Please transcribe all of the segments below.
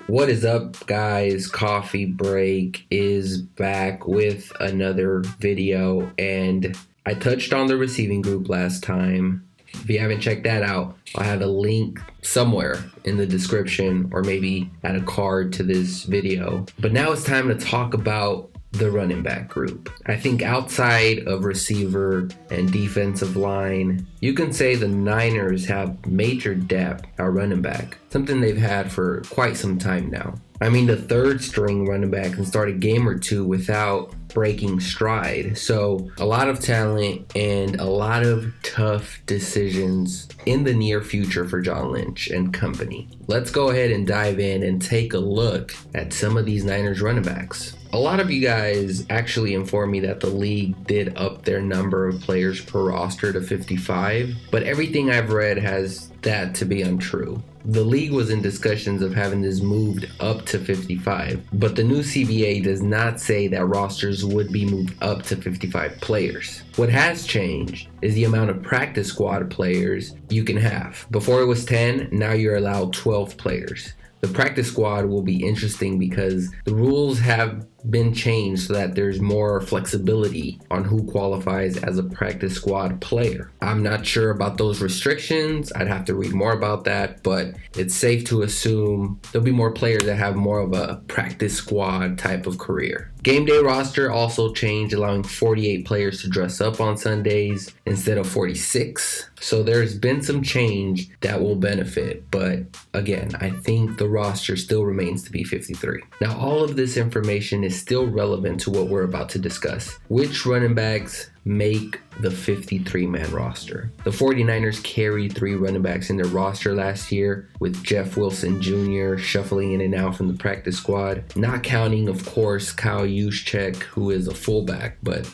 What is up, guys? Coffee Break is back with another video, and I touched on the receiving group last time. If you haven't checked that out, I'll have a link somewhere in the description or maybe add a card to this video. But now it's time to talk about the running back group. I think outside of receiver and defensive line, you can say the Niners have major depth at running back, something they've had for quite some time now. I mean, the third string running back can start a game or two without breaking stride. So a lot of talent and a lot of tough decisions in the near future for John Lynch and company. Let's go ahead and dive in and take a look at some of these Niners running backs. A lot of you guys actually informed me that the league did up their number of players per roster to 55, but everything I've read has that to be untrue. The league was in discussions of having this moved up to 55, but the new CBA does not say that rosters would be moved up to 55 players. What has changed is the amount of practice squad players you can have. Before it was 10, now you're allowed 12 players. The practice squad will be interesting because the rules have been changed so that there's more flexibility on who qualifies as a practice squad player. I'm not sure about those restrictions. I'd have to read more about that, but it's safe to assume there'll be more players that have more of a practice squad type of career. Game day roster also changed, allowing 48 players to dress up on Sundays instead of 46. So there's been some change that will benefit, but again, I think the roster still remains to be 53. Now, all of this information is still relevant to what we're about to discuss. Which running backs make the 53-man roster? The 49ers carried 3 running backs in their roster last year, with Jeff Wilson Jr. shuffling in and out from the practice squad, not counting, of course, Kyle Juszczyk, who is a fullback, but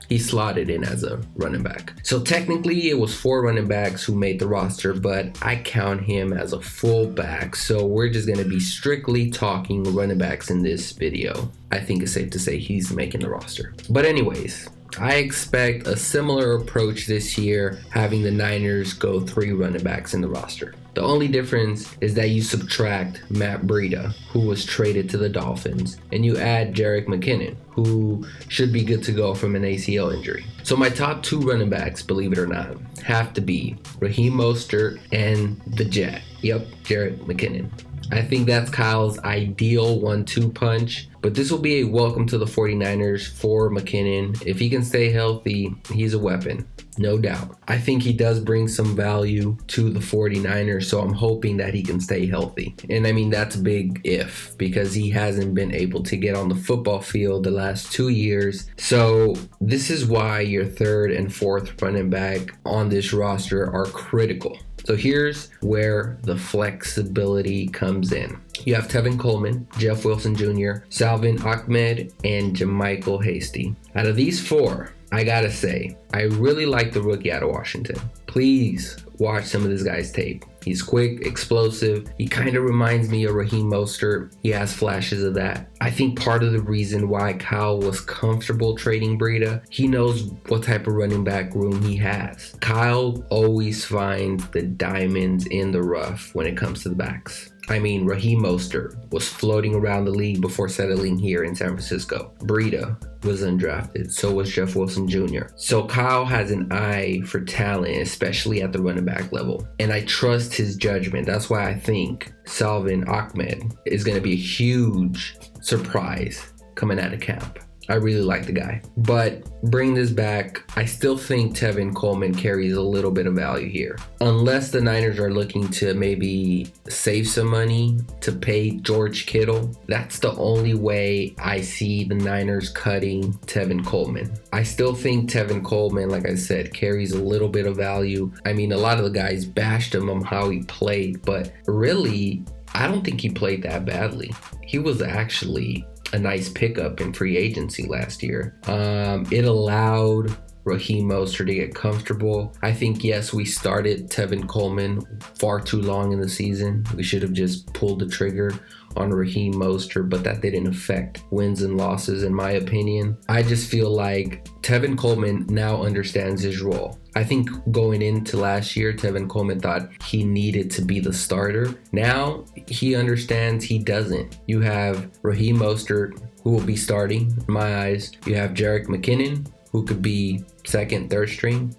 he slotted in as a running back. So technically it was 4 running backs who made the roster, but I count him as a fullback, so we're just going to be strictly talking running backs in this video. I think it's safe to say he's making the roster. But anyways, I expect a similar approach this year, having the Niners go 3 running backs in the roster. The only difference is that you subtract Matt Breida, who was traded to the Dolphins, and you add Jerick McKinnon, who should be good to go from an ACL injury. So my top 2 running backs, believe it or not, have to be Raheem Mostert and the Jet. Yep, Jerick McKinnon. I think that's Kyle's ideal 1-2 punch, but this will be a welcome to the 49ers for McKinnon. If he can stay healthy, he's a weapon, no doubt. I think he does bring some value to the 49ers, so I'm hoping that he can stay healthy. And I mean, that's a big if, because he hasn't been able to get on the football field the last 2 years. So this is why your 3rd and 4th running back on this roster are critical. So here's where the flexibility comes in. You have Tevin Coleman, Jeff Wilson Jr., Salvon Ahmed, and JaMycal Hasty. Out of these 4, I gotta say, I really like the rookie out of Washington. Please watch some of this guy's tape. He's quick, explosive. He kind of reminds me of Raheem Mostert. He has flashes of that. I think part of the reason why Kyle was comfortable trading Breida, he knows what type of running back room he has. Kyle always finds the diamonds in the rough when it comes to the backs. I mean, Raheem Mostert was floating around the league before settling here in San Francisco. Breida was undrafted, so was Jeff Wilson Jr. So Kyle has an eye for talent, especially at the running back level. And I trust his judgment. That's why I think Salvon Ahmed is going to be a huge surprise coming out of camp. I really like the guy. But bring this back, I still think Tevin Coleman carries a little bit of value here. Unless the Niners are looking to maybe save some money to pay George Kittle, that's the only way I see the Niners cutting Tevin Coleman. I still think Tevin Coleman, like I said, carries a little bit of value. I mean, a lot of the guys bashed him on how he played, but really, I don't think he played that badly. He was actually a nice pickup in free agency last year. It allowed Raheem Mostert to get comfortable. I think, yes, we started Tevin Coleman far too long in the season. We should have just pulled the trigger on Raheem Mostert, but that didn't affect wins and losses, in my opinion. I just feel like Tevin Coleman now understands his role. I think going into last year, Tevin Coleman thought he needed to be the starter. Now he understands he doesn't. You have Raheem Mostert, who will be starting in my eyes. You have Jerick McKinnon, who could be second, third string.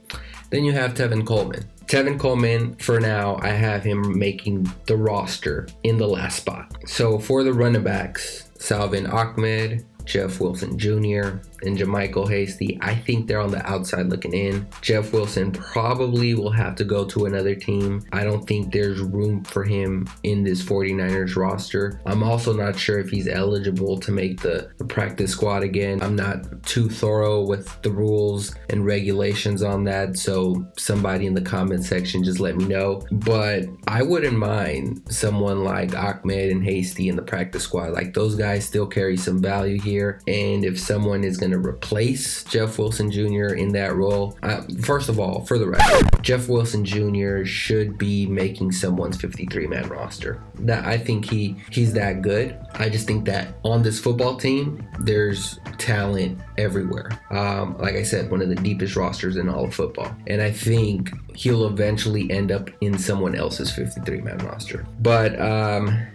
Then you have Tevin Coleman. Tevin Coleman, for now, I have him making the roster in the last spot. So for the running backs, Salvin Ahmed, Jeff Wilson Jr., and JaMycal Hasty, I think they're on the outside looking in. Jeff Wilson probably will have to go to another team. I don't think there's room for him in this 49ers roster. I'm also not sure if he's eligible to make the practice squad again. I'm not too thorough with the rules and regulations on that, so somebody in the comment section just let me know. But I wouldn't mind someone like Ahmed and Hasty in the practice squad. Like, those guys still carry some value here, and if someone is going to replace Jeff Wilson Jr. in that role, first of all, for the record, Jeff Wilson Jr. should be making someone's 53-man roster. That I think he's that good. I just think that on this football team, there's talent everywhere. Like I said, one of the deepest rosters in all of football, and I think he'll eventually end up in someone else's 53-man roster. But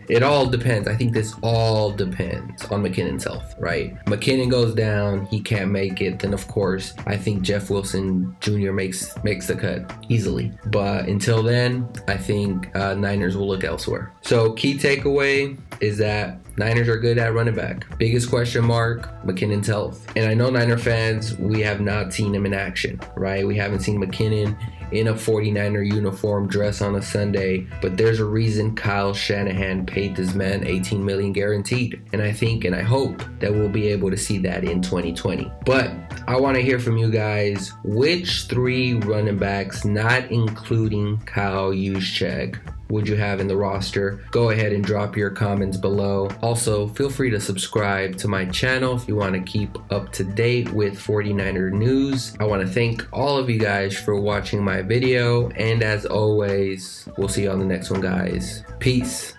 it all depends. I think this all depends on McKinnon's health, right? McKinnon goes down, he can't make it, then of course I think Jeff Wilson Jr. makes the cut easily. But until then, I think Niners will look elsewhere. So key takeaway is that Niners are good at running back. Biggest question mark, McKinnon's health. And I know Niner fans, we have not seen him in action, right? We haven't seen McKinnon in a 49er uniform dress on a Sunday, but there's a reason Kyle Shanahan paid this man $18 million guaranteed. And I think and I hope that we'll be able to see that in 2020. But I want to hear from you guys, which 3 running backs, not including Kyle Juszczyk, would you have in the roster? Go ahead and drop your comments below. Also, feel free to subscribe to my channel if you want to keep up to date with 49er news. I want to thank all of you guys for watching my video, and as always, we'll see you on the next one, guys. Peace.